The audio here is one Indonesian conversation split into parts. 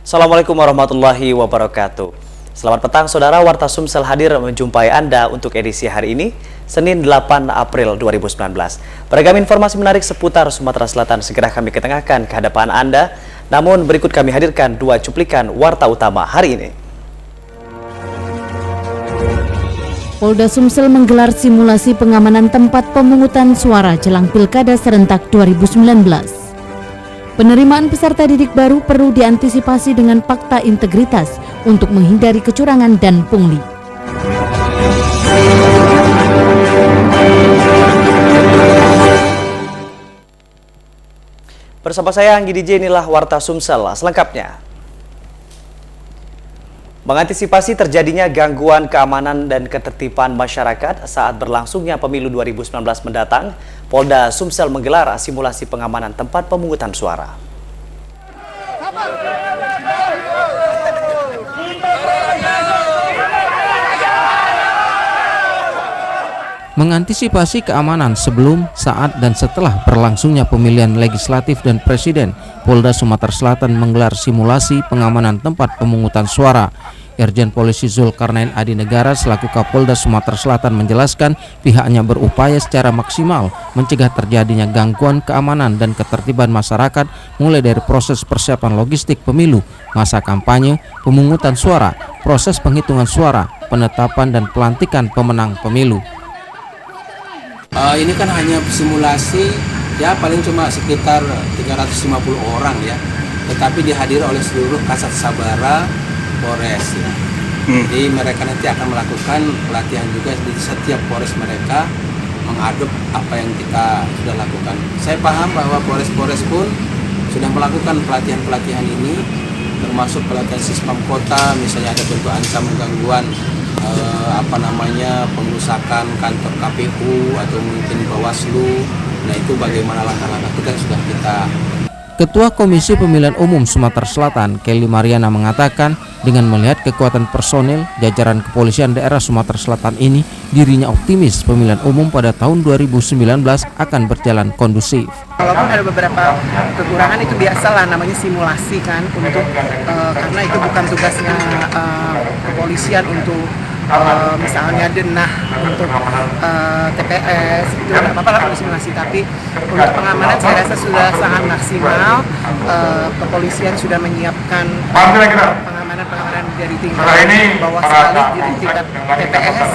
Assalamualaikum warahmatullahi wabarakatuh. Selamat petang saudara, Warta Sumsel hadir menjumpai Anda untuk edisi hari ini, Senin 8 April 2019. Beragam informasi menarik seputar Sumatera Selatan segera kami ketengahkan ke hadapan Anda. Namun berikut kami hadirkan dua cuplikan warta utama hari ini. Polda Sumsel menggelar simulasi pengamanan tempat pemungutan suara jelang Pilkada serentak 2019. Penerimaan peserta didik baru perlu diantisipasi dengan fakta integritas untuk menghindari kecurangan dan pungli. Bersama saya Anggi DJ, inilah Warta Sumsel selengkapnya. Mengantisipasi terjadinya gangguan keamanan dan ketertiban masyarakat saat berlangsungnya pemilu 2019 mendatang, Polda Sumsel menggelar simulasi pengamanan tempat pemungutan suara. Mengantisipasi keamanan sebelum, saat, dan setelah berlangsungnya pemilihan legislatif dan presiden, Polda Sumatera Selatan menggelar simulasi pengamanan tempat pemungutan suara. Irjen Polisi Zulkarnain Adi Negara selaku Kapolda Sumatera Selatan menjelaskan pihaknya berupaya secara maksimal mencegah terjadinya gangguan keamanan dan ketertiban masyarakat mulai dari proses persiapan logistik pemilu, masa kampanye, pemungutan suara, proses penghitungan suara, penetapan dan pelantikan pemenang pemilu. Ini kan hanya simulasi, ya paling cuma sekitar 350 orang ya, tetapi dihadiri oleh seluruh Kasat Sabara Polres ya. Jadi mereka nanti akan melakukan pelatihan juga di setiap Polres mereka mengadop apa yang kita sudah lakukan. Saya paham bahwa Polres-Polres pun sudah melakukan pelatihan-pelatihan ini, termasuk pelatihan Sispam Kota, misalnya ada bentuk ancaman gangguan pengerusakan kantor KPU atau mungkin Bawaslu. Nah itu bagaimana langkah-langkah kita sudah kita. Ketua Komisi Pemilihan Umum Sumatera Selatan, Kelly Mariana mengatakan dengan melihat kekuatan personil jajaran kepolisian daerah Sumatera Selatan ini, dirinya optimis pemilihan umum pada tahun 2019 akan berjalan kondusif. Walaupun ada beberapa kekurangan, itu biasalah, namanya simulasi kan, untuk karena itu bukan tugasnya kepolisian untuk misalnya denah untuk TPS, itu nggak apa-apa lah kalau simulasi, tapi untuk pengamanan saya rasa sudah sangat maksimal. Kepolisian sudah menyiapkan pengamanan dari tingkat bawah sekali, dari tingkat TPS,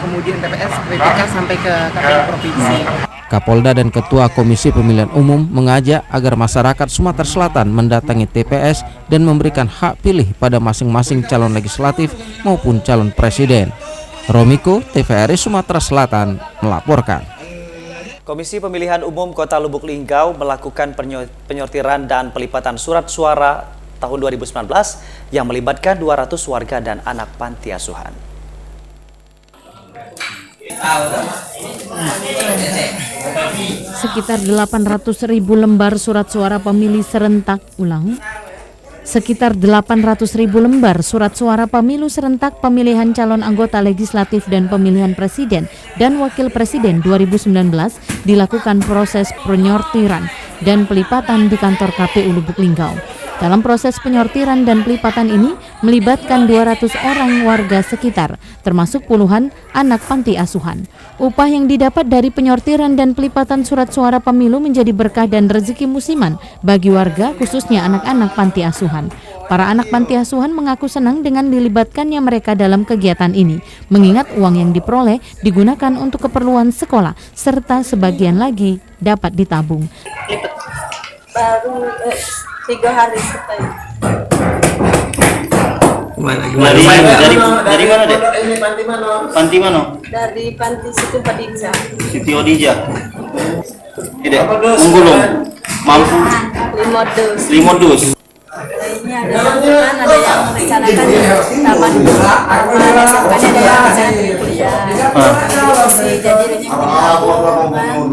kemudian TPS vertikal sampai ke KPU provinsi. Kapolda dan Ketua Komisi Pemilihan Umum mengajak agar masyarakat Sumatera Selatan mendatangi TPS dan memberikan hak pilih pada masing-masing calon legislatif maupun calon presiden. Romiko, TVRI Sumatera Selatan melaporkan. Komisi Pemilihan Umum Kota Lubuk Linggau melakukan penyortiran dan pelipatan surat suara tahun 2019 yang melibatkan 200 warga dan anak panti asuhan. Sekitar 800.000 lembar surat suara pemilih serentak Sekitar 800.000 lembar surat suara pemilu serentak pemilihan calon anggota legislatif dan pemilihan presiden dan wakil presiden 2019 dilakukan proses penyortiran dan pelipatan di kantor KPU Lubuk Linggau. Dalam proses penyortiran dan pelipatan ini melibatkan 200 orang warga sekitar, termasuk puluhan anak panti asuhan. Upah yang didapat dari penyortiran dan pelipatan surat suara pemilu menjadi berkah dan rezeki musiman bagi warga, khususnya anak-anak panti asuhan. Para anak panti asuhan mengaku senang dengan dilibatkannya mereka dalam kegiatan ini, mengingat uang yang diperoleh digunakan untuk keperluan sekolah, serta sebagian lagi dapat ditabung. Baru 3 hari setelah. Dari mana dek? Panti mana? Dari panti Siti Odija. Siti Odija. Tidak, menggulung. Mampu. 5 dus. Ini ada yang merencanakan taman ada yang kuliah. Jadi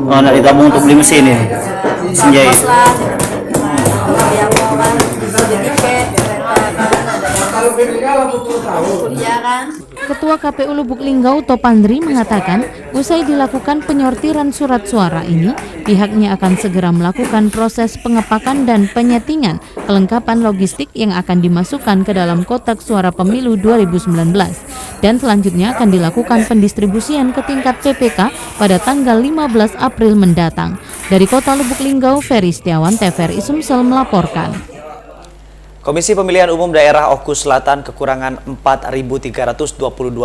Nak ditabung untuk beli mesin ya? Mesin jahit. Ketua KPU Lubuk Linggau Topandri mengatakan Usai dilakukan penyortiran surat suara ini, pihaknya akan segera melakukan proses pengepakan dan penyetingan kelengkapan logistik yang akan dimasukkan ke dalam kotak suara pemilu 2019 dan selanjutnya akan dilakukan pendistribusian ke tingkat PPK pada tanggal 15 April mendatang. Dari Kota Lubuk Linggau, Ferry Setiawan, TVRI Sumsel melaporkan. Komisi Pemilihan Umum Daerah Oku Selatan kekurangan 4.322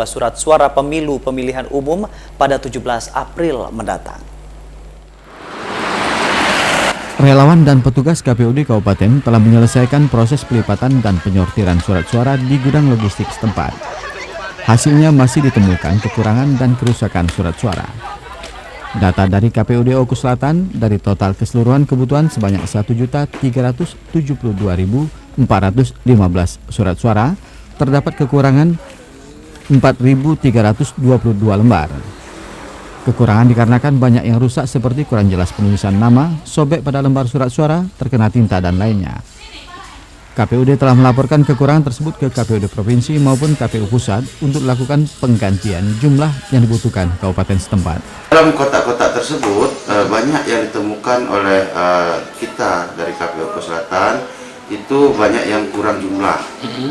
surat suara pemilu pemilihan umum pada 17 April mendatang. Relawan dan petugas KPUD Kabupaten telah menyelesaikan proses pelipatan dan penyortiran surat suara di gudang logistik setempat. Hasilnya masih ditemukan kekurangan dan kerusakan surat suara. Data dari KPUD Oku Selatan, dari total keseluruhan kebutuhan sebanyak 1.372.415 surat suara, terdapat kekurangan 4.322 lembar. Kekurangan dikarenakan banyak yang rusak seperti kurang jelas penulisan nama, sobek pada lembar surat suara, terkena tinta dan lainnya. KPUD telah melaporkan kekurangan tersebut ke KPUD Provinsi maupun KPU Pusat untuk dilakukan penggantian jumlah yang dibutuhkan kabupaten setempat. Dalam kotak-kotak tersebut banyak yang ditemukan oleh kita dari KPU Selatan, itu banyak yang kurang jumlah.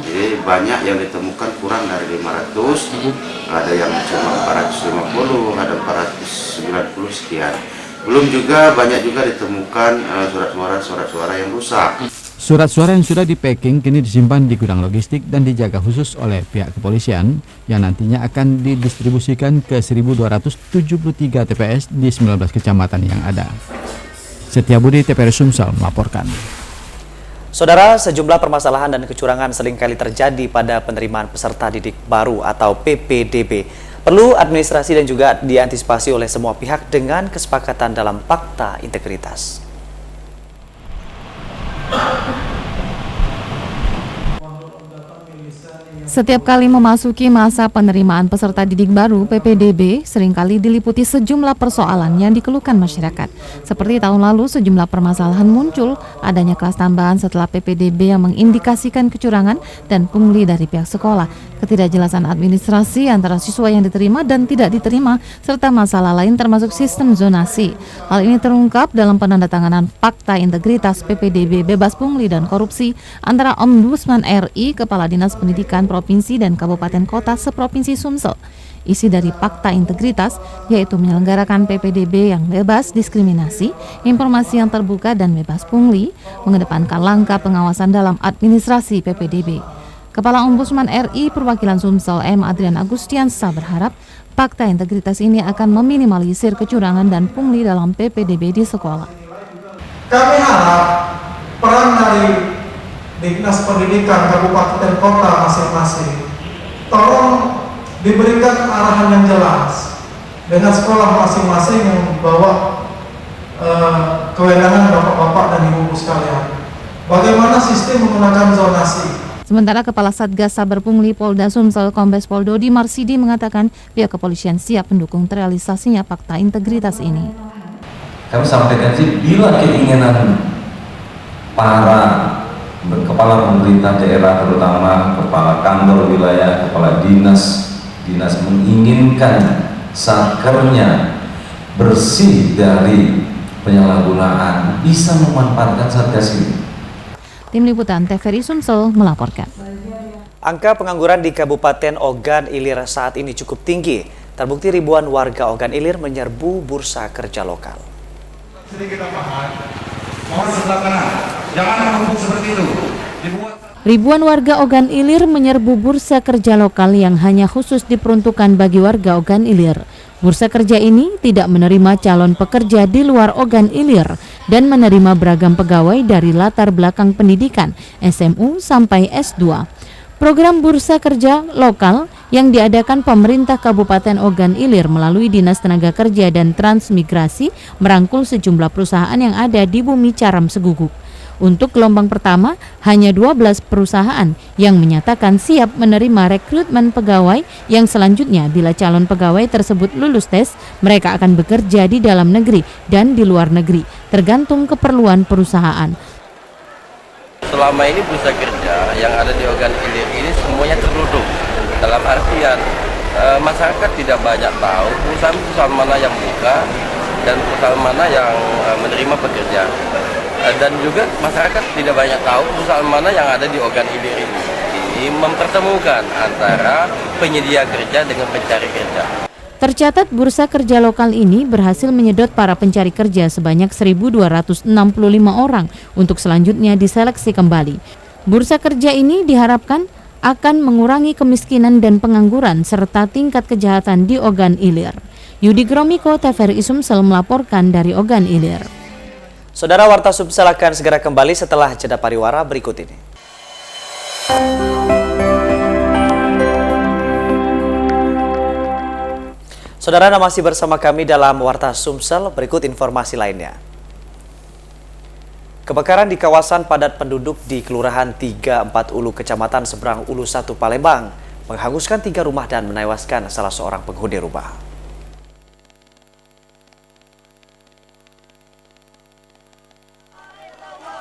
Jadi banyak yang ditemukan kurang dari 500, ada yang cuma 450, ada 490 sekian. Belum juga banyak juga ditemukan surat suara yang rusak. Surat suara yang sudah di-packing kini disimpan di gudang logistik dan dijaga khusus oleh pihak kepolisian yang nantinya akan didistribusikan ke 1.273 TPS di 19 kecamatan yang ada. Setiabudi, TVRI Sumsel melaporkan. Saudara, sejumlah permasalahan dan kecurangan seringkali terjadi pada penerimaan peserta didik baru atau PPDB. Perlu administrasi dan juga diantisipasi oleh semua pihak dengan kesepakatan dalam Fakta Integritas. Setiap kali memasuki masa penerimaan peserta didik baru (PPDB), seringkali diliputi sejumlah persoalan yang dikeluhkan masyarakat. Seperti tahun lalu, sejumlah permasalahan muncul, adanya kelas tambahan setelah PPDB yang mengindikasikan kecurangan dan pungli dari pihak sekolah, ketidakjelasan administrasi antara siswa yang diterima dan tidak diterima, serta masalah lain termasuk sistem zonasi. Hal ini terungkap dalam penandatanganan Fakta Integritas PPDB bebas pungli dan korupsi antara Ombudsman RI, Kepala Dinas Pendidikan Provinsi dan Kabupaten Kota seprovinsi Sumsel. Isi dari Fakta Integritas yaitu menyelenggarakan PPDB yang bebas diskriminasi, informasi yang terbuka dan bebas pungli, mengedepankan langkah pengawasan dalam administrasi PPDB. Kepala Ombudsman RI perwakilan Sumsel M. Adrian Agustiansa berharap Fakta Integritas ini akan meminimalisir kecurangan dan pungli dalam PPDB di sekolah. Kami harap peran dari Dinas Pendidikan Kabupaten dan Kota masing-masing tolong diberikan arahan yang jelas dengan sekolah masing-masing yang membawa kewenangan bapak-bapak dan ibu-ibu sekalian. Bagaimana sistem menggunakan zonasi? Sementara Kepala Satgas Saber Pungli Polda Sumsel Kombes Pol Dodi Marsidi mengatakan pihak kepolisian siap mendukung terrealisasinya Fakta Integritas ini. Kami sampaikan sih, bila keinginan para kepala pemerintah daerah, terutama kepala kantor wilayah, kepala dinas menginginkan Satkernya bersih dari penyalahgunaan, bisa memanfaatkan Satgas ini. Tim Liputan TVRI Sumsel melaporkan. Angka pengangguran di Kabupaten Ogan Ilir saat ini cukup tinggi. Terbukti ribuan warga Ogan Ilir menyerbu bursa kerja lokal. Ribuan warga Ogan Ilir menyerbu bursa kerja lokal yang hanya khusus diperuntukkan bagi warga Ogan Ilir. Bursa kerja ini tidak menerima calon pekerja di luar Ogan Ilir dan menerima beragam pegawai dari latar belakang pendidikan SMU sampai S2. Program bursa kerja lokal yang diadakan pemerintah Kabupaten Ogan Ilir melalui Dinas Tenaga Kerja dan Transmigrasi merangkul sejumlah perusahaan yang ada di Bumi Caram Seguguk. Untuk gelombang pertama, hanya 12 perusahaan yang menyatakan siap menerima rekrutmen pegawai yang selanjutnya bila calon pegawai tersebut lulus tes, mereka akan bekerja di dalam negeri dan di luar negeri, tergantung keperluan perusahaan. Selama ini bursa kerja yang ada di Ogan Ilir ini semuanya tertutup. Dalam artian masyarakat tidak banyak tahu perusahaan mana yang buka dan perusahaan mana yang menerima pekerja. Dan juga masyarakat tidak banyak tahu perusahaan mana yang ada di Ogan Ilir ini mempertemukan antara penyedia kerja dengan pencari kerja. Tercatat bursa kerja lokal ini berhasil menyedot para pencari kerja sebanyak 1.265 orang untuk selanjutnya diseleksi kembali. Bursa kerja ini diharapkan akan mengurangi kemiskinan dan pengangguran serta tingkat kejahatan di Ogan Ilir. Yudi Gromiko, TVRI Sumsel melaporkan dari Ogan Ilir. Saudara, Warta Sumsel akan segera kembali setelah jeda pariwara berikut ini. Saudara, Anda masih bersama kami dalam Warta Sumsel, berikut informasi lainnya. Kebakaran di kawasan padat penduduk di Kelurahan 34 Ulu, Kecamatan Seberang Ulu 1, Palembang, menghanguskan 3 rumah dan menewaskan salah seorang penghuni rumah.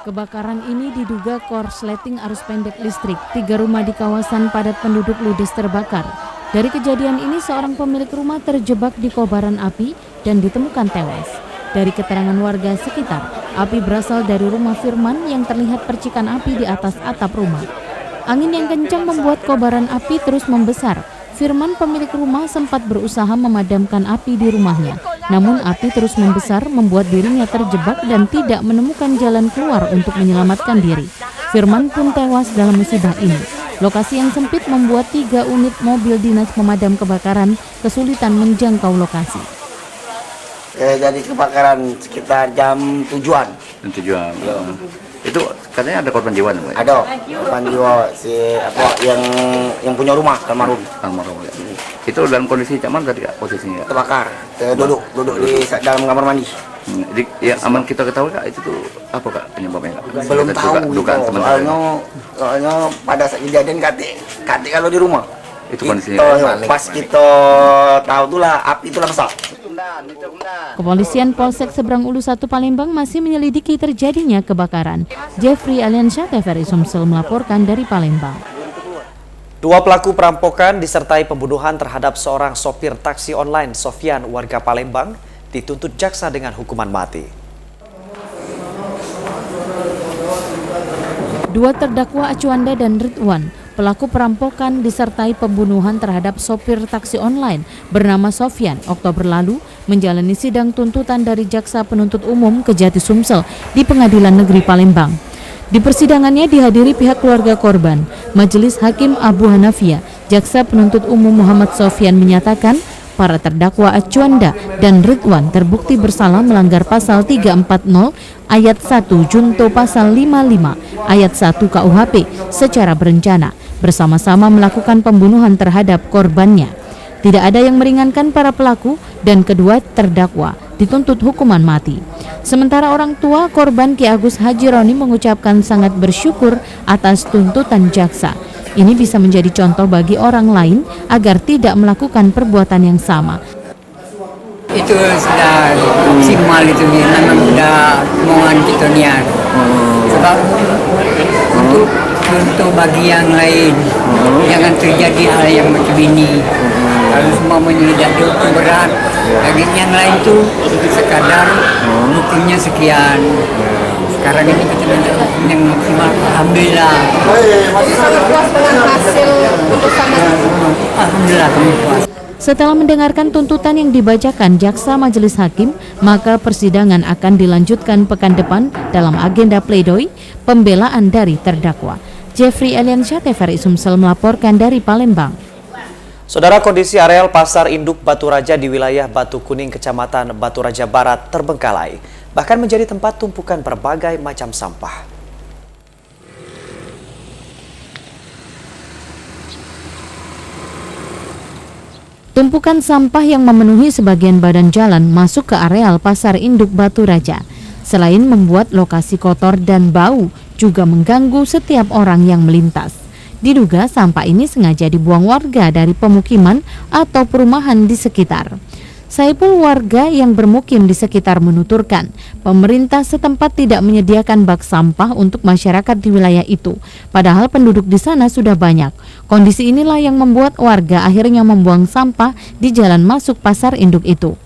Kebakaran ini diduga korsleting arus pendek listrik. 3 rumah di kawasan padat penduduk ludes terbakar. Dari kejadian ini, seorang pemilik rumah terjebak di kobaran api dan ditemukan tewas. Dari keterangan warga sekitar, api berasal dari rumah Firman yang terlihat percikan api di atas atap rumah. Angin yang kencang membuat kobaran api terus membesar. Firman, pemilik rumah, sempat berusaha memadamkan api di rumahnya. Namun api terus membesar membuat dirinya terjebak dan tidak menemukan jalan keluar untuk menyelamatkan diri. Firman pun tewas dalam musibah ini. Lokasi yang sempit membuat 3 unit mobil dinas pemadam kebakaran kesulitan menjangkau lokasi. Jadi kebakaran sekitar jam 7-an. Itu katanya ada korban jiwa, Pak? Ada korban jiwa, yang punya rumah, almarhum. Ya. Itu dalam kondisi cuman tadi posisinya? Terbakar, duduk di dalam kamar mandi. Yang aman kita ketahui Kak, itu tuh apa Kak penyebabnya? Kak? Belum kita tahu. Dugaan sementara. Soalnya pada saat kejadian kati kalau di rumah. Itu kondisinya. Pas kita tahu itulah api itulah besar. Kepolisian Polsek Seberang Ulu 1 Palembang masih menyelidiki terjadinya kebakaran. Jeffrey Aliansyah, TVRI Sumsel melaporkan dari Palembang. 2 pelaku perampokan disertai pembunuhan terhadap seorang sopir taksi online, Sofyan, warga Palembang, dituntut jaksa dengan hukuman mati. 2 terdakwa Acuanda dan Ridwan, pelaku perampokan disertai pembunuhan terhadap sopir taksi online bernama Sofyan, Oktober lalu menjalani sidang tuntutan dari Jaksa Penuntut Umum Kejati Sumsel di Pengadilan Negeri Palembang. Di persidangannya dihadiri pihak keluarga korban. Majelis Hakim Abu Hanafiyah, Jaksa Penuntut Umum Muhammad Sofyan menyatakan para terdakwa Acuanda dan Ridwan terbukti bersalah melanggar pasal 340 ayat 1 junto pasal 55 ayat 1 KUHP secara berencana, bersama-sama melakukan pembunuhan terhadap korbannya. Tidak ada yang meringankan para pelaku dan kedua terdakwa dituntut hukuman mati. Sementara orang tua korban Ki Agus Haji Roni mengucapkan sangat bersyukur atas tuntutan jaksa. Ini bisa menjadi contoh bagi orang lain agar tidak melakukan perbuatan yang sama. Itu sudah maksimal itu memang sudah mohon kita niat. Sebab untuk bagi yang lain jangan terjadi hal yang macam ini. Kalau semua tidak dihukum berat, bagi yang lain itu sekadar hukumnya sekian. Sekarang ini kita minta hukum yang maksimal. Alhamdulillah. Sangat puas dengan hasil putusan. Alhamdulillah kami puas. Setelah mendengarkan tuntutan yang dibacakan jaksa majelis hakim, maka persidangan akan dilanjutkan pekan depan dalam agenda pledoi pembelaan dari terdakwa. Jeffrey Aliansyah, TVRI Sumsel melaporkan dari Palembang. Saudara, kondisi areal pasar induk Batu Raja di wilayah Batu Kuning, Kecamatan Batu Raja Barat terbengkalai, bahkan menjadi tempat tumpukan berbagai macam sampah. Tumpukan sampah yang memenuhi sebagian badan jalan masuk ke areal pasar induk Batu Raja. Selain membuat lokasi kotor dan bau, juga mengganggu setiap orang yang melintas. Diduga sampah ini sengaja dibuang warga dari pemukiman atau perumahan di sekitar. Saipul, warga yang bermukim di sekitar, menuturkan pemerintah setempat tidak menyediakan bak sampah untuk masyarakat di wilayah itu, padahal penduduk di sana sudah banyak. Kondisi inilah yang membuat warga akhirnya membuang sampah di jalan masuk pasar induk itu.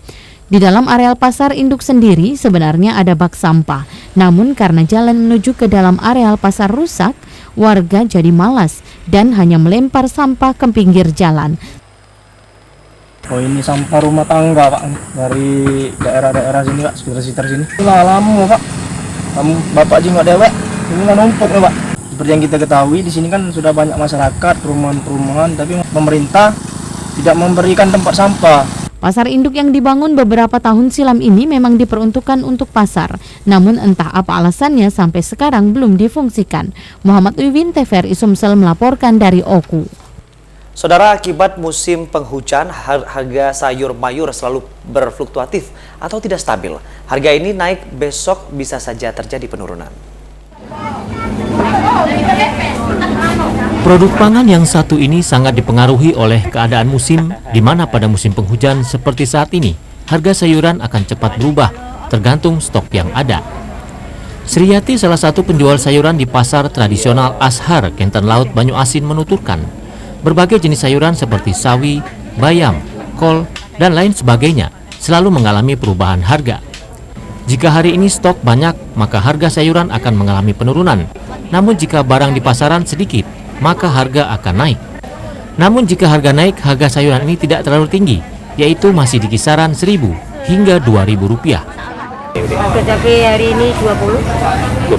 Di dalam areal pasar induk sendiri sebenarnya ada bak sampah, namun karena jalan menuju ke dalam areal pasar rusak, warga jadi malas dan hanya melempar sampah ke pinggir jalan. Oh, ini sampah rumah tangga Pak, dari daerah-daerah sini Pak, sekitar sini. Lah lama Pak, kamu bapak juga dewek, ini nggak numpuk nih Pak. Seperti yang kita ketahui di sini kan sudah banyak masyarakat, perumahan-perumahan, tapi pemerintah tidak memberikan tempat sampah. Pasar induk yang dibangun beberapa tahun silam ini memang diperuntukkan untuk pasar, namun entah apa alasannya sampai sekarang belum difungsikan. Muhammad Wiwin, TVRI Sumsel melaporkan dari Oku. Saudara, akibat musim penghujan, harga sayur mayur selalu berfluktuatif atau tidak stabil. Harga ini naik, besok bisa saja terjadi penurunan. Produk pangan yang satu ini sangat dipengaruhi oleh keadaan musim, di mana pada musim penghujan seperti saat ini, harga sayuran akan cepat berubah, tergantung stok yang ada. Sriyati, salah satu penjual sayuran di pasar tradisional Ashar, Kenten Laut, Banyuasin, menuturkan, berbagai jenis sayuran seperti sawi, bayam, kol, dan lain sebagainya selalu mengalami perubahan harga. Jika hari ini stok banyak, maka harga sayuran akan mengalami penurunan. Namun jika barang di pasaran sedikit, maka harga akan naik. Namun jika harga naik, harga sayuran ini tidak terlalu tinggi, yaitu masih di kisaran 1.000 hingga 2.000 rupiah. Harga cabai hari ini 20.000.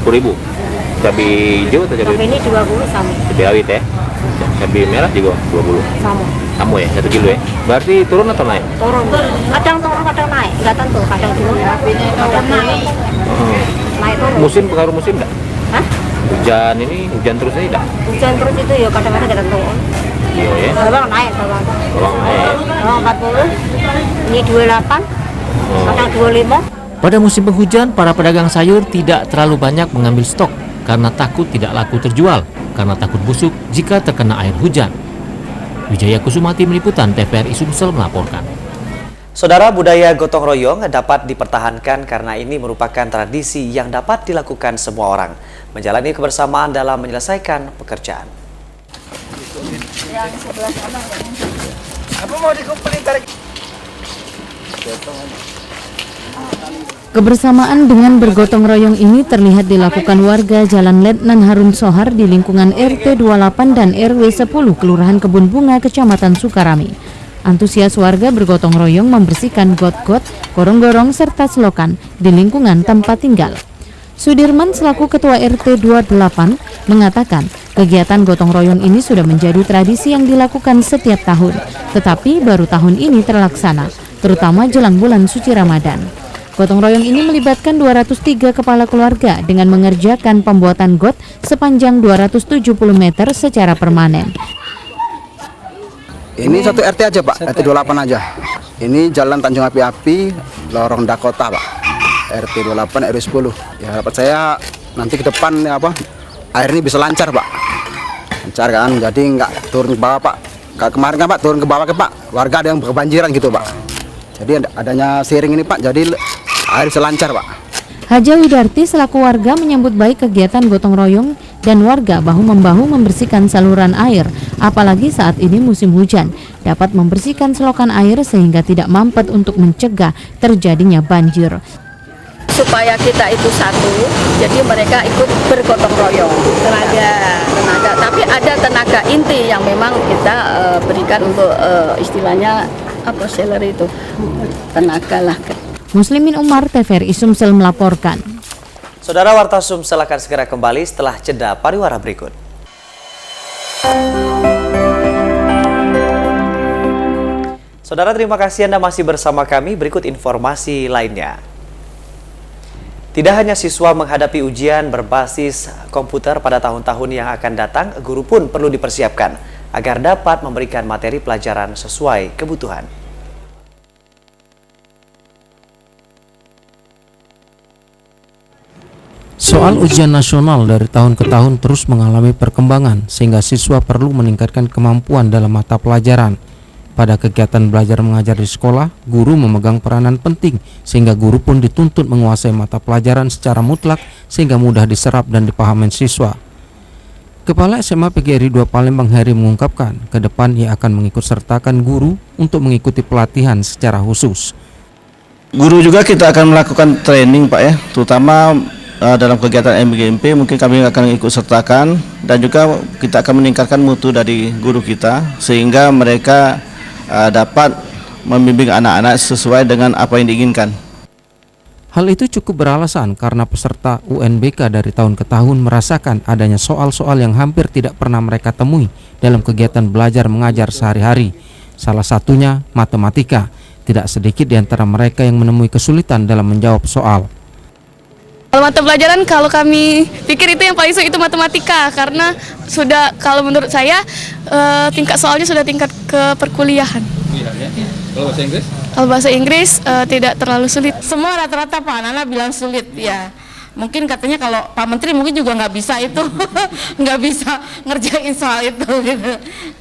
Cabai hijau atau cabai? Cabai ini 20 sama. Cabai rawit ya? Cabai merah juga 20? Sama. Kamu ya, 1 kilo ya? Berarti turun atau naik? Turun. Kadang turun, kadang naik. Nggak tentu, kadang turun, kadang naik. Naik turun. Musim, pengaruh musim enggak? Hah? Hujan ini, hujan terus ini enggak? Hujan terus itu ya kadang-kadang nggak tentu. Iya ya? Bawang naik, bawang. Bawang naik. Bawang 40, ini 28, kadang 25. Pada musim penghujan, para pedagang sayur tidak terlalu banyak mengambil stok karena takut tidak laku terjual, karena takut busuk jika terkena air hujan. Wijaya Kusumati, Meliputan, TVRI Sumsel melaporkan. Saudara, budaya gotong royong dapat dipertahankan karena ini merupakan tradisi yang dapat dilakukan semua orang, menjalani kebersamaan dalam menyelesaikan pekerjaan. Apa mau dikumpulin tarik? Kebersamaan dengan bergotong royong ini terlihat dilakukan warga Jalan Letnan Harun Sohar di lingkungan RT 28 dan RW 10 Kelurahan Kebun Bunga, Kecamatan Sukarami. Antusias warga bergotong royong membersihkan got-got, gorong-gorong, serta selokan di lingkungan tempat tinggal. Sudirman selaku Ketua RT 28 mengatakan kegiatan gotong royong ini sudah menjadi tradisi yang dilakukan setiap tahun, tetapi baru tahun ini terlaksana, terutama jelang bulan suci Ramadan. Gotong royong ini melibatkan 203 kepala keluarga dengan mengerjakan pembuatan got sepanjang 270 meter secara permanen. Ini satu RT aja Pak, RT 28 aja. Ini Jalan Tanjung Api-Api, Lorong Dakota Pak, RT 28 RW 10. Ya harapan saya nanti ke depan ya apa, air ini bisa lancar Pak. Lancar kan, jadi nggak turun ke bawah Pak. Kayak kemarin kan Pak, turun ke bawah ke Pak, warga ada yang kebanjiran gitu Pak. Jadi adanya sharing ini Pak, jadi air bisa lancar Pak. Haja Widarti selaku warga menyambut baik kegiatan gotong royong dan warga bahu-membahu membersihkan saluran air, apalagi saat ini musim hujan, dapat membersihkan selokan air sehingga tidak mampet untuk mencegah terjadinya banjir. Supaya kita itu satu, jadi mereka ikut bergotong royong, tenaga, tapi ada tenaga inti yang memang kita berikan untuk istilahnya apa salary itu, tenaga lah. Muslimin Umar, TVRI Sumsel melaporkan. Saudara, Warta Sumsel akan segera kembali setelah jeda pariwara berikut. Saudara, terima kasih Anda masih bersama kami. Berikut informasi lainnya. Tidak hanya siswa menghadapi ujian berbasis komputer pada tahun-tahun yang akan datang, guru pun perlu dipersiapkan agar dapat memberikan materi pelajaran sesuai kebutuhan. Soal ujian nasional dari tahun ke tahun terus mengalami perkembangan sehingga siswa perlu meningkatkan kemampuan dalam mata pelajaran. Pada kegiatan belajar mengajar di sekolah, guru memegang peranan penting sehingga guru pun dituntut menguasai mata pelajaran secara mutlak sehingga mudah diserap dan dipahami siswa. Kepala SMA PGRI 2 Palembang Heri mengungkapkan, ke depan ia akan mengikut sertakan guru untuk mengikuti pelatihan secara khusus. Guru juga kita akan melakukan training Pak ya, terutama dalam kegiatan MGMP mungkin kami akan ikut sertakan, dan juga kita akan meningkatkan mutu dari guru kita sehingga mereka dapat membimbing anak-anak sesuai dengan apa yang diinginkan. Hal itu cukup beralasan karena peserta UNBK dari tahun ke tahun merasakan adanya soal-soal yang hampir tidak pernah mereka temui dalam kegiatan belajar mengajar sehari-hari. Salah satunya matematika. Tidak sedikit di antara mereka yang menemui kesulitan dalam menjawab soal. Kalau mata pelajaran, kalau kami pikir itu yang paling sulit itu matematika, karena sudah, kalau menurut saya tingkat soalnya sudah tingkat ke perkuliahan. Kalau bahasa Inggris? Kalau bahasa Inggris tidak terlalu sulit. Semua rata-rata Pak Nana bilang sulit ya. Mungkin katanya kalau Pak Menteri mungkin juga nggak bisa itu, nggak bisa ngerjain soal itu gitu.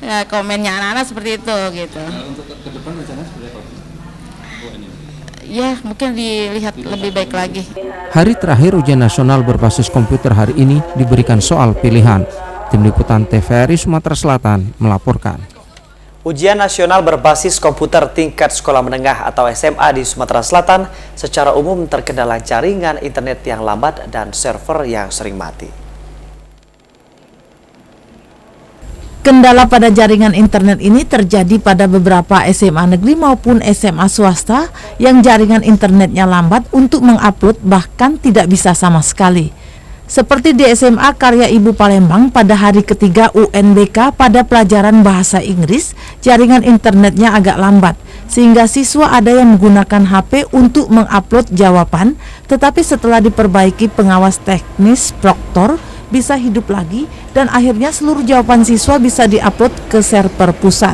Ya, komennya anak-anak seperti itu gitu. Untuk ke depan rencana seperti apa? Ya mungkin dilihat lebih baik lagi. Hari terakhir ujian nasional berbasis komputer hari ini diberikan soal pilihan. Tim Liputan TVRI Sumatera Selatan melaporkan. Ujian nasional berbasis komputer tingkat sekolah menengah atau SMA di Sumatera Selatan secara umum terkendala jaringan internet yang lambat dan server yang sering mati. Kendala pada jaringan internet ini terjadi pada beberapa SMA negeri maupun SMA swasta yang jaringan internetnya lambat untuk mengupload, bahkan tidak bisa sama sekali. Seperti di SMA Karya Ibu Palembang pada hari ketiga UNBK pada pelajaran bahasa Inggris, jaringan internetnya agak lambat, sehingga siswa ada yang menggunakan HP untuk mengupload jawaban, tetapi setelah diperbaiki pengawas teknis proktor, bisa hidup lagi dan akhirnya seluruh jawaban siswa bisa diupload ke server pusat.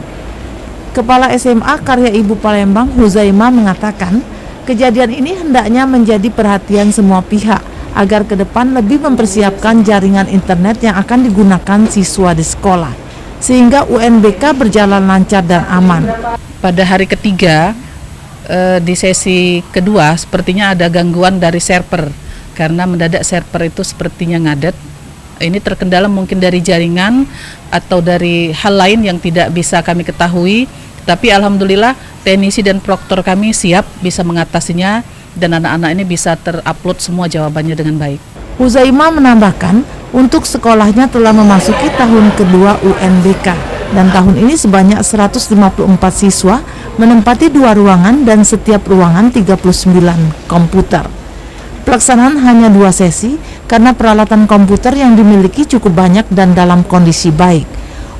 Kepala SMA Karya Ibu Palembang Huzaima mengatakan, kejadian ini hendaknya menjadi perhatian semua pihak agar ke depan lebih mempersiapkan jaringan internet yang akan digunakan siswa di sekolah sehingga UNBK berjalan lancar dan aman. Pada hari ketiga di sesi kedua sepertinya ada gangguan dari server karena mendadak server itu sepertinya ngadet. Ini terkendala mungkin dari jaringan atau dari hal lain yang tidak bisa kami ketahui, tapi alhamdulillah teknisi dan proktor kami siap bisa mengatasinya dan anak-anak ini bisa terupload semua jawabannya dengan baik. Huzaima menambahkan, untuk sekolahnya telah memasuki tahun kedua UNBK dan tahun ini sebanyak 154 siswa menempati 2 ruangan dan setiap ruangan 39 komputer. Pelaksanaan hanya 2 sesi karena peralatan komputer yang dimiliki cukup banyak dan dalam kondisi baik.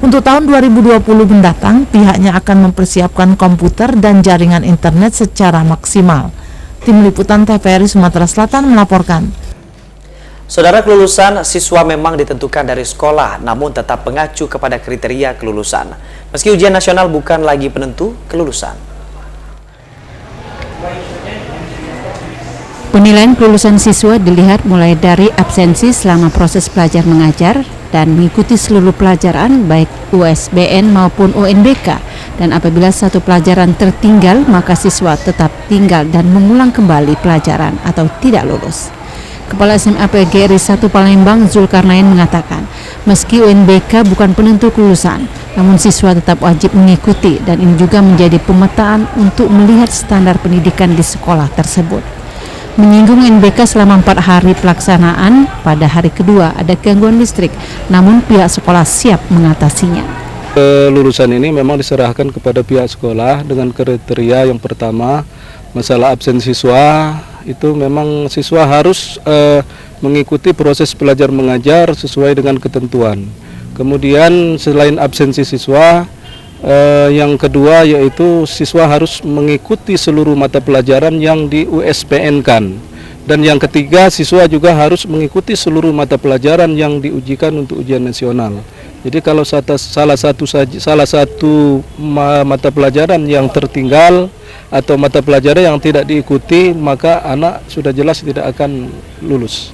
Untuk tahun 2020 mendatang, pihaknya akan mempersiapkan komputer dan jaringan internet secara maksimal. Tim Liputan TVRI Sumatera Selatan melaporkan. Saudara, kelulusan siswa memang ditentukan dari sekolah, namun tetap mengacu kepada kriteria kelulusan. Meski ujian nasional bukan lagi penentu kelulusan. Penilaian kelulusan siswa dilihat mulai dari absensi selama proses belajar mengajar dan mengikuti seluruh pelajaran baik USBN maupun UNBK, dan apabila satu pelajaran tertinggal maka siswa tetap tinggal dan mengulang kembali pelajaran atau tidak lulus. Kepala SMA PGRI 1 Palembang Zulkarnain mengatakan, meski UNBK bukan penentu kelulusan, namun siswa tetap wajib mengikuti dan ini juga menjadi pemetaan untuk melihat standar pendidikan di sekolah tersebut. Menyinggung UNBK selama 4 hari pelaksanaan, pada hari kedua ada gangguan listrik, namun pihak sekolah siap mengatasinya. Kelulusan ini memang diserahkan kepada pihak sekolah dengan kriteria yang pertama, masalah absen siswa, itu memang siswa harus mengikuti proses belajar mengajar sesuai dengan ketentuan. Kemudian selain absensi siswa, yang kedua yaitu siswa harus mengikuti seluruh mata pelajaran yang di USBN-kan. Dan yang ketiga, siswa juga harus mengikuti seluruh mata pelajaran yang diujikan untuk ujian nasional. Jadi kalau salah satu mata pelajaran yang tertinggal atau mata pelajaran yang tidak diikuti, maka anak sudah jelas tidak akan lulus.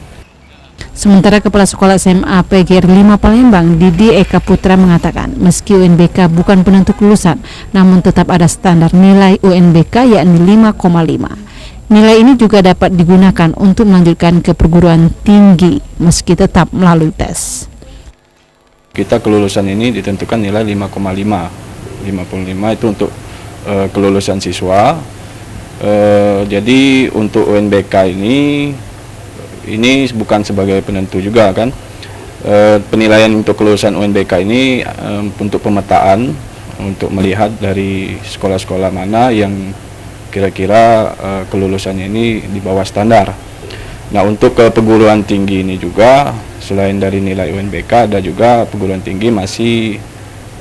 Sementara Kepala Sekolah SMA PGRI 5 Palembang, Didi Eka Putra mengatakan, meski UNBK bukan penentu kelulusan, namun tetap ada standar nilai UNBK yakni 5,5. Nilai ini juga dapat digunakan untuk melanjutkan ke perguruan tinggi meski tetap melalui tes. Kita kelulusan ini ditentukan nilai 5,5. 5,5 itu untuk kelulusan siswa. Jadi untuk UNBK ini bukan sebagai penentu juga kan. Penilaian untuk kelulusan UNBK ini untuk pemetaan, untuk melihat dari sekolah-sekolah mana yang kira-kira kelulusannya ini di bawah standar. Nah, untuk ke perguruan tinggi ini juga selain dari nilai UNBK, ada juga perguruan tinggi masih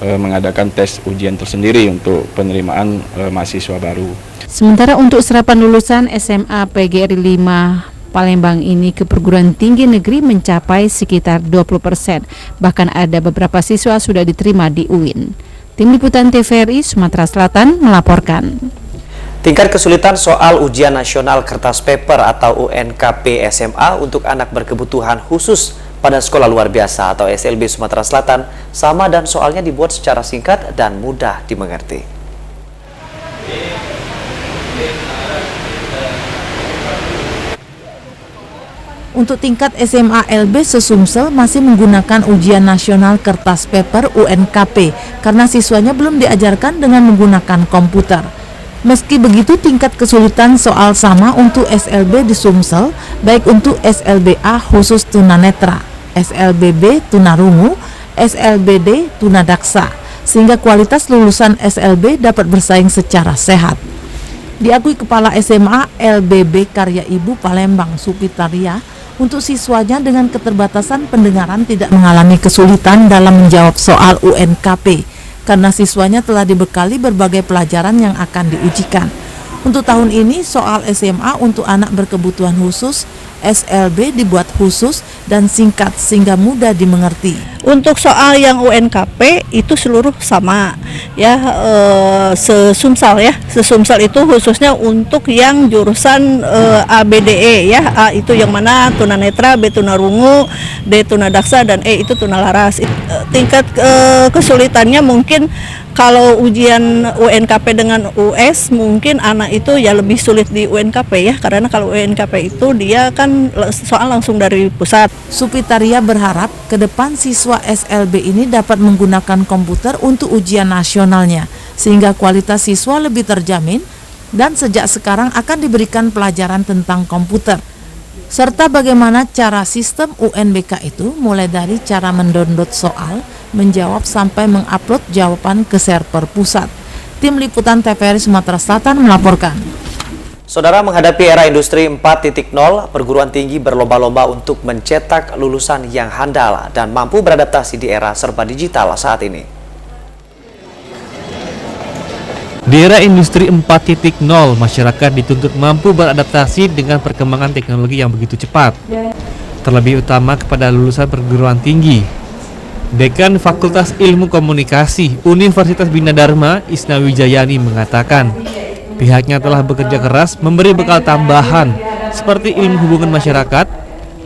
mengadakan tes ujian tersendiri untuk penerimaan mahasiswa baru. Sementara untuk serapan lulusan SMA PGRI 5 Palembang ini ke perguruan tinggi negeri mencapai sekitar 20%. Bahkan ada beberapa siswa sudah diterima di UIN. Tim Liputan TVRI Sumatera Selatan melaporkan. Tingkat kesulitan soal ujian nasional kertas paper atau UNKP SMA untuk anak berkebutuhan khusus pada sekolah luar biasa atau SLB Sumatera Selatan sama dan soalnya dibuat secara singkat dan mudah dimengerti. Untuk tingkat SMA LB Sesumsel masih menggunakan ujian nasional kertas paper UNKP karena siswanya belum diajarkan dengan menggunakan komputer. Meski begitu, tingkat kesulitan soal sama untuk SLB di Sumsel, baik untuk SLBA khusus tunanetra, SLBB tunarungu, SLBD tunadaksa, sehingga kualitas lulusan SLB dapat bersaing secara sehat. Diakui Kepala SMA LBB Karya Ibu Palembang Supitaria, untuk siswanya dengan keterbatasan pendengaran tidak mengalami kesulitan dalam menjawab soal UNKP karena siswanya telah dibekali berbagai pelajaran yang akan diujikan. Untuk tahun ini soal SMA untuk anak berkebutuhan khusus SLB dibuat khusus dan singkat sehingga mudah dimengerti. Untuk soal yang UNKP itu seluruh sama ya, sesumsel ya. Sesumsel itu khususnya untuk yang jurusan ABDE ya. A itu yang mana tunanetra, B tunarungu, D tunadaksa dan E itu tunalaras. Tingkat kesulitannya mungkin kalau ujian UNKP dengan US mungkin anak itu ya lebih sulit di UNKP ya, karena kalau UNKP itu dia kan soal langsung dari pusat. Supitaria berharap ke depan siswa SLB ini dapat menggunakan komputer untuk ujian nasionalnya sehingga kualitas siswa lebih terjamin dan sejak sekarang akan diberikan pelajaran tentang komputer serta bagaimana cara sistem UNBK itu mulai dari cara mendownload soal, menjawab sampai mengupload jawaban ke server pusat. Tim Liputan TVRI Sumatera Selatan melaporkan. Saudara, menghadapi era industri 4.0, perguruan tinggi berlomba-lomba untuk mencetak lulusan yang handal dan mampu beradaptasi di era serba digital saat ini. Di era industri 4.0, masyarakat dituntut mampu beradaptasi dengan perkembangan teknologi yang begitu cepat. Terlebih utama kepada lulusan perguruan tinggi. Dekan Fakultas Ilmu Komunikasi Universitas Bina Dharma, Isna Wijayani mengatakan, pihaknya telah bekerja keras memberi bekal tambahan seperti ilmu hubungan masyarakat,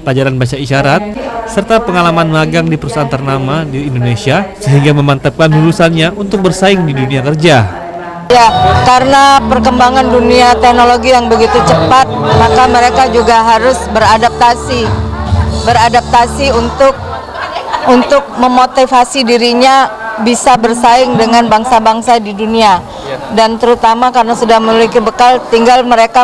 pelajaran bahasa isyarat, serta pengalaman magang di perusahaan ternama di Indonesia sehingga memantapkan lulusannya untuk bersaing di dunia kerja. Ya, karena perkembangan dunia teknologi yang begitu cepat, maka mereka juga harus beradaptasi untuk memotivasi dirinya bisa bersaing dengan bangsa-bangsa di dunia. Dan terutama karena sudah memiliki bekal, tinggal mereka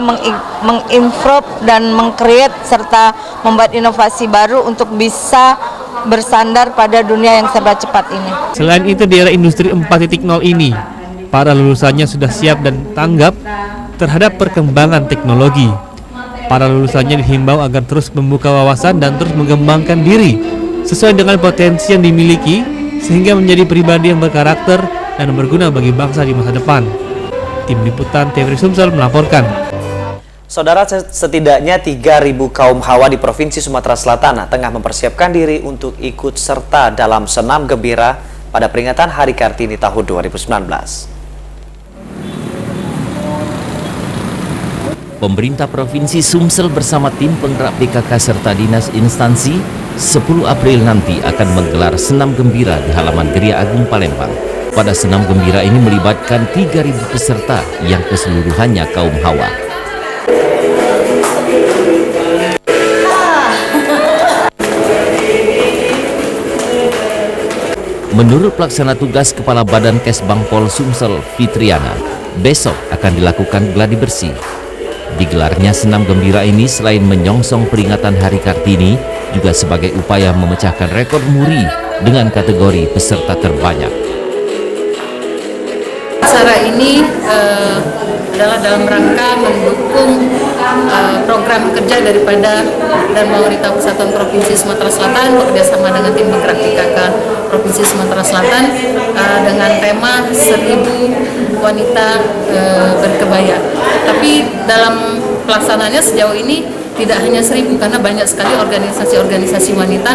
mengimprove dan mengcreate serta membuat inovasi baru untuk bisa bersandar pada dunia yang serba cepat ini. Selain itu, di era industri 4.0 ini, para lulusannya sudah siap dan tanggap terhadap perkembangan teknologi. Para lulusannya dihimbau agar terus membuka wawasan dan terus mengembangkan diri sesuai dengan potensi yang dimiliki sehingga menjadi pribadi yang berkarakter dan berguna bagi bangsa di masa depan. Tim Liputan TVRI Sumsel melaporkan. Saudara, setidaknya 3.000 kaum hawa di Provinsi Sumatera Selatan tengah mempersiapkan diri untuk ikut serta dalam senam gembira pada peringatan Hari Kartini tahun 2019. pemerintah Provinsi Sumsel bersama tim penggerak PKK serta dinas instansi 10 April nanti akan menggelar senam gembira di halaman Geria Agung Palembang. Pada senam gembira ini melibatkan 3.000 peserta yang keseluruhannya kaum Hawa. Menurut pelaksana tugas Kepala Badan Kesbang Pol Sumsel, Fitriana, besok akan dilakukan gladi bersih. Digelarnya senam gembira ini selain menyongsong peringatan Hari Kartini, juga sebagai upaya memecahkan rekor muri dengan kategori peserta terbanyak. Acara ini adalah dalam rangka mendukung program kerja daripada Dharma Wanita Persatuan Provinsi Sumatera Selatan bekerjasama dengan tim penggerak PKK Provinsi Sumatera Selatan dengan tema 1000 wanita berkebaya. Tapi dalam pelaksanaannya sejauh ini tidak hanya 1000 karena banyak sekali organisasi-organisasi wanita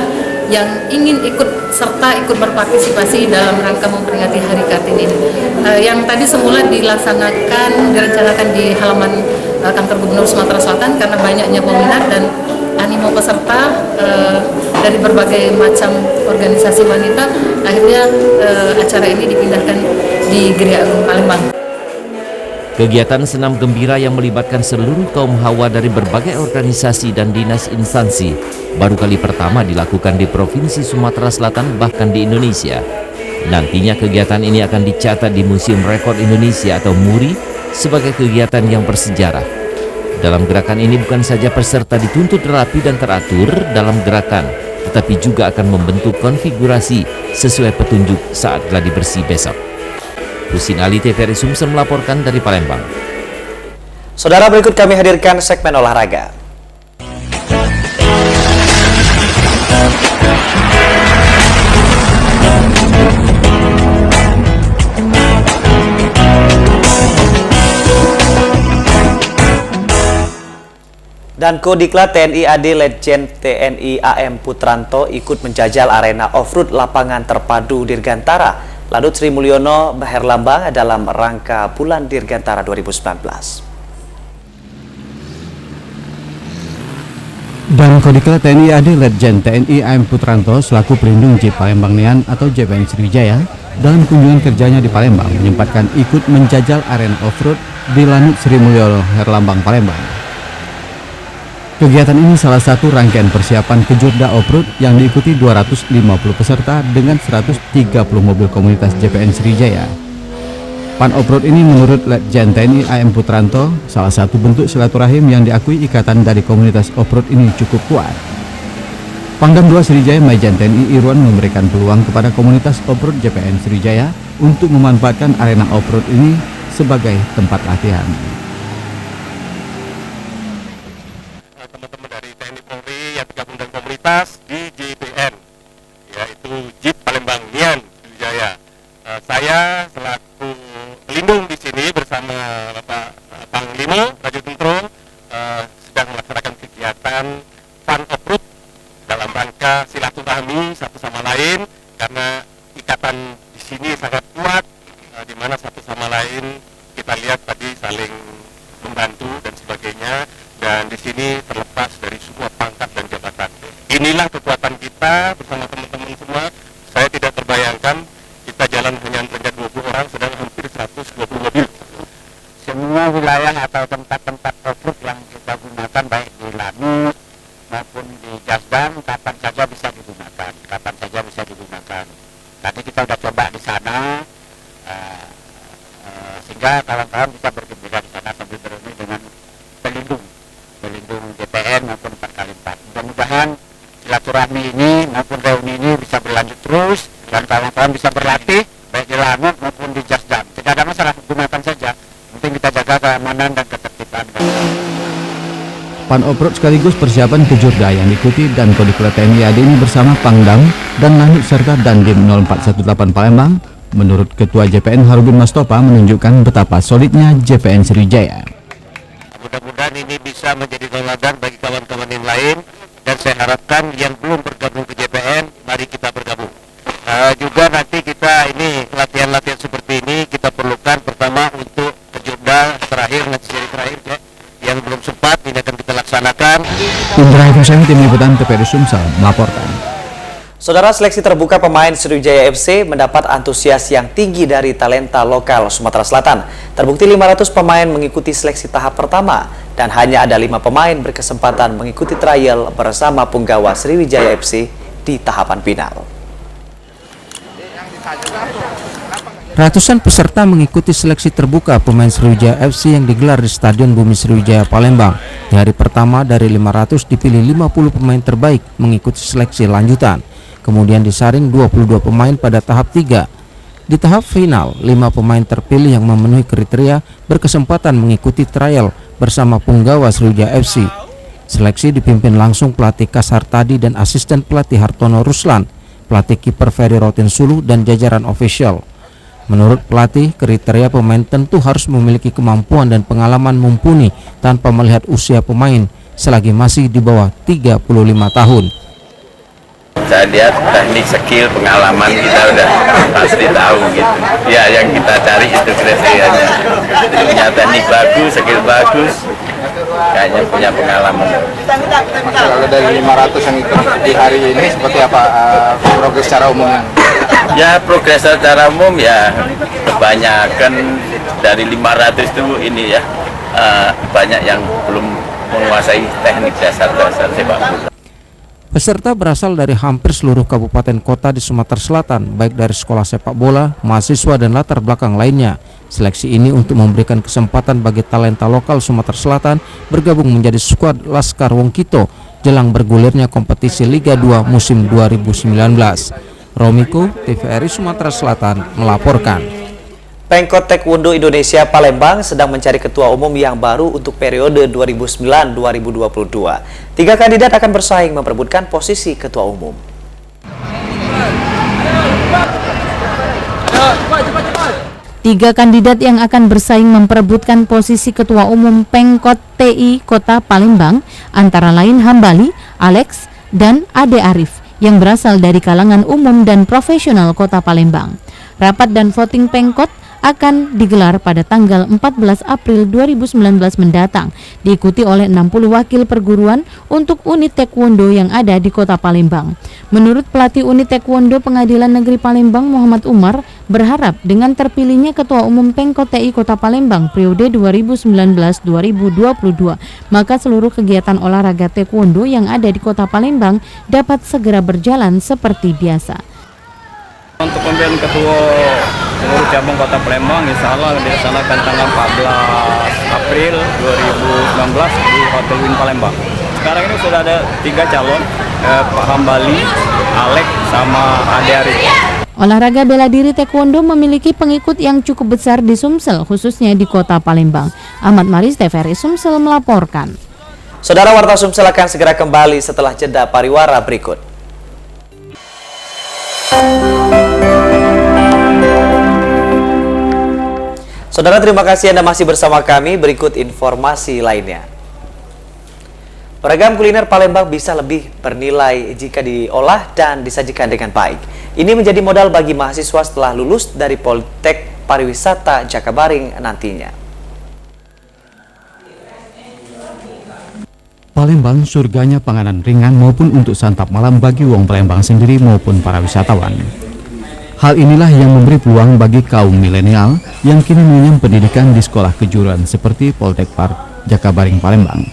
yang ingin ikut serta ikut berpartisipasi dalam rangka memperingati Hari Kartini ini. Yang tadi semula direncanakan di halaman kantor Gubernur Sumatera Selatan karena banyaknya peminat dan animo peserta dari berbagai macam organisasi wanita, akhirnya acara ini dipindahkan di Geria Agung Palembang. Kegiatan senam gembira yang melibatkan seluruh kaum Hawa dari berbagai organisasi dan dinas instansi baru kali pertama dilakukan di Provinsi Sumatera Selatan bahkan di Indonesia. Nantinya kegiatan ini akan dicatat di Museum Rekor Indonesia atau MURI sebagai kegiatan yang bersejarah. Dalam gerakan ini bukan saja peserta dituntut rapi dan teratur dalam gerakan, tetapi juga akan membentuk konfigurasi sesuai petunjuk saat gladi bersih besok. Husin Ali, TVRI Sumsel melaporkan dari Palembang. Saudara, berikut kami hadirkan segmen olahraga. Dan Kodiklat TNI AD Letjen TNI AM Putranto ikut menjajal arena off-road lapangan terpadu Dirgantara Ladut Sri Mulyono Herlambang dalam rangka Bulan Dirgantara 2019. Dan Kodiklat TNI AD Letjen TNI AM Putranto selaku pelindung JIP Palembang Nian atau JPN Sriwijaya dalam kunjungan kerjanya di Palembang menyempatkan ikut menjajal arena off-road di Ladut Sri Mulyono Herlambang Palembang. Kegiatan ini salah satu rangkaian persiapan Kejurda Off-Road yang diikuti 250 peserta dengan 130 mobil komunitas JPN Sriwijaya. Pan Off-Road ini menurut Letjen TNI AM Putranto salah satu bentuk silaturahim yang diakui ikatan dari komunitas off-road ini cukup kuat. Pangdam 2 Sriwijaya Majen TNI Irwan memberikan peluang kepada komunitas off-road JPN Sriwijaya untuk memanfaatkan arena off-road ini sebagai tempat latihan. Di JPN, yaitu JIP Palembang Nian Sriwijaya. Saya selaku pelindung di sini bersama Bapak Panglima Raju Tentro sedang melaksanakan kegiatan fun off-road dalam rangka silaturahmi satu sama lain karena ikatan di sini sangat kuat, di mana satu sama lain kita lihat tadi saling membantu dan sebagainya, dan di sini terlepas dari semua pangkat dan jabatan. Inilah kekuatan kita bersama teman-teman semua. Saya tidak terbayangkan kita jalan hanya 20 orang, sedang hampir 120 mobil. Semua wilayah atau tempat-tempat off-road yang kita gunakan baik di Lanut maupun di Jasdan, kapan saja bisa digunakan. Tadi kita sudah coba di sana, sehingga kawan-kawan bisa bergembira di sana sambil bermain dengan pelindung JPN maupun 4x4. Mudah-mudahan silaturahmi ini maupun reuni ini bisa berlanjut terus dan kawan-kawan bisa berlatih baik di Lanut maupun di Jasdan. Tidak ada masalah, gunakan saja. Penting kita jaga keamanan dan ketertiban. Pan Off-Road sekaligus persiapan Kejurda yang diikuti dan Kodiklat TNI AD ini bersama Pangdam dan Lanut serta Dandim 0418 Palembang. Menurut Ketua JPN Harubin Mastopa menunjukkan betapa solidnya JPN Sriwijaya. Mudah-mudahan ini bisa menjadi teladan bagi kawan-kawan yang lain, dan saya harapkan yang belum bergabung ke JPN, mari kita bergabung. Juga nanti kita ini latihan-latihan seperti ini kita perlukan pertama untuk Kejurda terakhir, nanti seri terakhir ya, yang belum cepat ini akan kita laksanakan. Indra Hussein, tim liputan TVRI Sumsel melaporkan. Saudara, seleksi terbuka pemain Sriwijaya FC mendapat antusias yang tinggi dari talenta lokal Sumatera Selatan. Terbukti 500 pemain mengikuti seleksi tahap pertama dan hanya ada 5 pemain berkesempatan mengikuti trial bersama punggawa Sriwijaya FC di tahapan final. Ratusan peserta mengikuti seleksi terbuka pemain Sriwijaya FC yang digelar di Stadion Bumi Sriwijaya Palembang. Di hari pertama dari 500 dipilih 50 pemain terbaik mengikuti seleksi lanjutan. Kemudian disaring 22 pemain pada tahap 3. Di tahap final, 5 pemain terpilih yang memenuhi kriteria berkesempatan mengikuti trial bersama punggawa Sriwijaya FC. Seleksi dipimpin langsung pelatih Kasar Tadi dan asisten pelatih Hartono Ruslan, pelatih kiper Ferry Rotin Sulu dan jajaran official. Menurut pelatih, kriteria pemain tentu harus memiliki kemampuan dan pengalaman mumpuni tanpa melihat usia pemain selagi masih di bawah 35 tahun. Saya lihat teknik, skill, pengalaman kita udah pasti tahu gitu. Ya, yang kita cari itu kriterianya. Punya teknik bagus, skill bagus, kayaknya punya pengalaman. Kalau dari 500 yang ikut di hari ini seperti apa progres secara umumnya? Ya, progres secara umum ya kebanyakan dari 500 itu ini ya banyak yang belum menguasai teknik dasar-dasar sepak bola. Peserta berasal dari hampir seluruh kabupaten kota di Sumatera Selatan, baik dari sekolah sepak bola, mahasiswa, dan latar belakang lainnya. Seleksi ini untuk memberikan kesempatan bagi talenta lokal Sumatera Selatan bergabung menjadi skuad Laskar Wongkito jelang bergulirnya kompetisi Liga 2 musim 2019. Romiko, TVRI Sumatera Selatan melaporkan. Pengkot Taekwondo Indonesia Palembang sedang mencari ketua umum yang baru untuk periode 2009-2022. 3 kandidat akan bersaing memperebutkan posisi ketua umum. Tiga kandidat yang akan bersaing memperebutkan posisi ketua umum Pengkot TI Kota Palembang antara lain Hambali, Alex, dan Ade Arif yang berasal dari kalangan umum dan profesional Kota Palembang. Rapat dan voting Pengkot akan digelar pada tanggal 14 April 2019 mendatang, diikuti oleh 60 wakil perguruan untuk unit taekwondo yang ada di Kota Palembang. Menurut pelatih unit taekwondo Pengadilan Negeri Palembang Muhammad Umar, berharap dengan terpilihnya ketua umum Pengkot TI Kota Palembang periode 2019-2022, maka seluruh kegiatan olahraga taekwondo yang ada di Kota Palembang dapat segera berjalan seperti biasa. Untuk pemilihan ketua pengurus cabang Kota Palembang insya Allah dilaksanakan tanggal 14 April 2019 di Hotel Win Palembang. Sekarang ini sudah ada 3 calon, Pak Hambali, Alex, sama Ade Arif. Olahraga bela diri taekwondo memiliki pengikut yang cukup besar di Sumsel, khususnya di Kota Palembang. Ahmad Maris, TVRI Sumsel melaporkan. Saudara, Warta Sumsel akan segera kembali setelah jeda pariwara berikut. Saudara, terima kasih Anda masih bersama kami. Berikut informasi lainnya. Beragam kuliner Palembang bisa lebih bernilai jika diolah dan disajikan dengan baik. Ini menjadi modal bagi mahasiswa setelah lulus dari Politek Pariwisata Jakabaring nantinya. Palembang surganya panganan ringan maupun untuk santap malam bagi wong Palembang sendiri maupun para wisatawan. Hal inilah yang memberi peluang bagi kaum milenial yang kini mengenyam pendidikan di sekolah kejuruan seperti Poltek Par Jakabaring Palembang.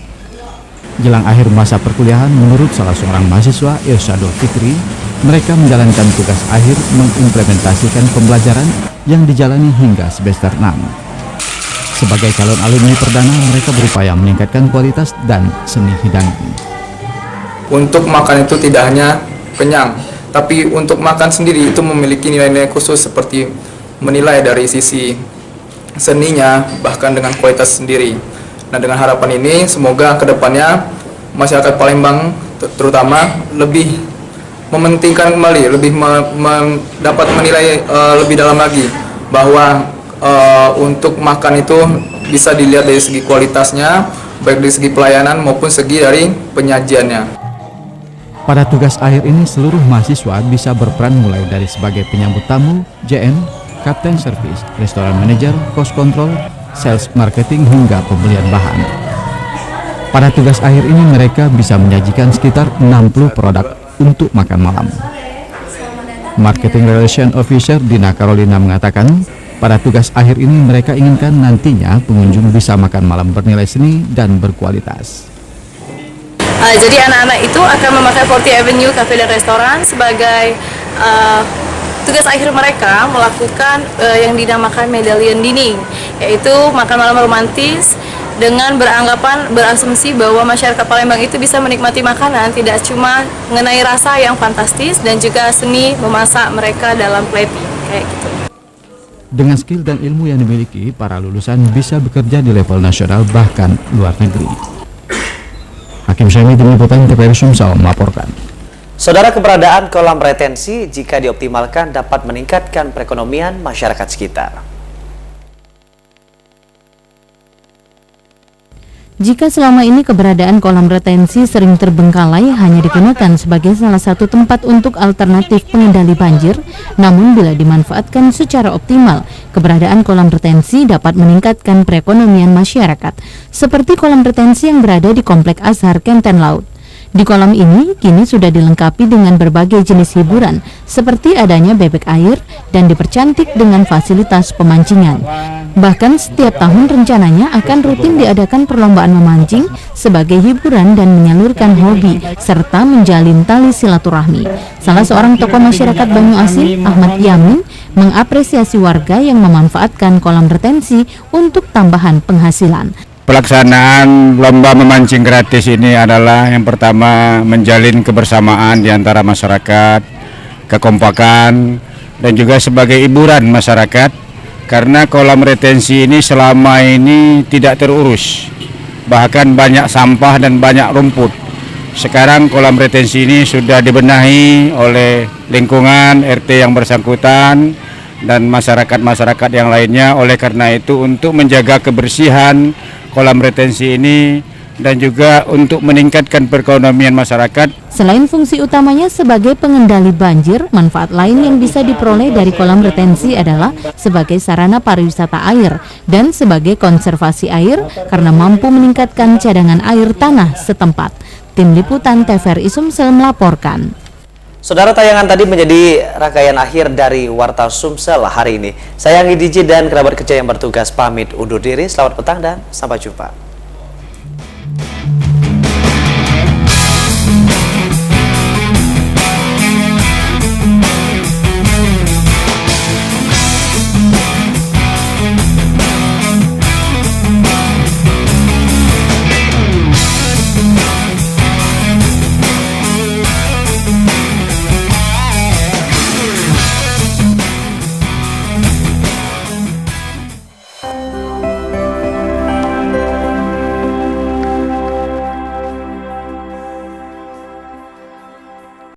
Jelang akhir masa perkuliahan, menurut salah seorang mahasiswa, Irsyadul Fikri, mereka menjalankan tugas akhir mengimplementasikan pembelajaran yang dijalani hingga semester 6. Sebagai calon alumni perdana, mereka berupaya meningkatkan kualitas dan seni hidangan. Untuk makan itu tidak hanya kenyang, tapi untuk makan sendiri itu memiliki nilai-nilai khusus seperti menilai dari sisi seninya, bahkan dengan kualitas sendiri. Nah, dengan harapan ini semoga kedepannya masyarakat Palembang terutama lebih mementingkan kembali, lebih dapat menilai lebih dalam lagi bahwa untuk makan itu bisa dilihat dari segi kualitasnya, baik dari segi pelayanan maupun segi dari penyajiannya. Pada tugas akhir ini, seluruh mahasiswa bisa berperan mulai dari sebagai penyambut tamu, JN, kapten servis, restoran manajer, cost control, sales marketing hingga pembelian bahan. Pada tugas akhir ini mereka bisa menyajikan sekitar 60 produk untuk makan malam. Marketing Relation Officer Dina Carolina mengatakan, pada tugas akhir ini mereka inginkan nantinya pengunjung bisa makan malam bernilai seni dan berkualitas. Jadi anak-anak itu akan memakai 40 Avenue Cafe dan Restoran sebagai tugas akhir mereka melakukan yang dinamakan medallion dining, yaitu makan malam romantis dengan berasumsi bahwa masyarakat Palembang itu bisa menikmati makanan tidak cuma mengenai rasa yang fantastis dan juga seni memasak mereka dalam plating kayak gitu. Dengan skill dan ilmu yang dimiliki, para lulusan bisa bekerja di level nasional bahkan luar negeri. Hakim Syahmi Tim Liputan TVRI Sumsel melaporkan. Saudara, keberadaan kolam retensi jika dioptimalkan dapat meningkatkan perekonomian masyarakat sekitar. Jika selama ini keberadaan kolam retensi sering terbengkalai hanya digunakan sebagai salah satu tempat untuk alternatif pengendali banjir, namun bila dimanfaatkan secara optimal, keberadaan kolam retensi dapat meningkatkan perekonomian masyarakat, seperti kolam retensi yang berada di Komplek Azhar Kenten Laut. Di kolam ini kini sudah dilengkapi dengan berbagai jenis hiburan, seperti adanya bebek air dan dipercantik dengan fasilitas pemancingan. Bahkan setiap tahun rencananya akan rutin diadakan perlombaan memancing sebagai hiburan dan menyalurkan hobi, serta menjalin tali silaturahmi. Salah seorang tokoh masyarakat Banyu Asin, Ahmad Yamin, mengapresiasi warga yang memanfaatkan kolam retensi untuk tambahan penghasilan. Pelaksanaan lomba memancing gratis ini adalah yang pertama menjalin kebersamaan di antara masyarakat, kekompakan, dan juga sebagai hiburan masyarakat, karena kolam retensi ini selama ini tidak terurus, bahkan banyak sampah dan banyak rumput. Sekarang kolam retensi ini sudah dibenahi oleh lingkungan RT yang bersangkutan dan masyarakat-masyarakat yang lainnya. Oleh karena itu, untuk menjaga kebersihan kolam retensi ini dan juga untuk meningkatkan perekonomian masyarakat. Selain fungsi utamanya sebagai pengendali banjir, manfaat lain yang bisa diperoleh dari kolam retensi adalah sebagai sarana pariwisata air dan sebagai konservasi air karena mampu meningkatkan cadangan air tanah setempat. Tim Liputan TVRI Sumsel melaporkan. Saudara, tayangan tadi menjadi rangkaian akhir dari Warta Sumsel hari ini. Saya Anggi DJ dan kerabat kerja yang bertugas pamit undur diri. Selamat petang dan sampai jumpa.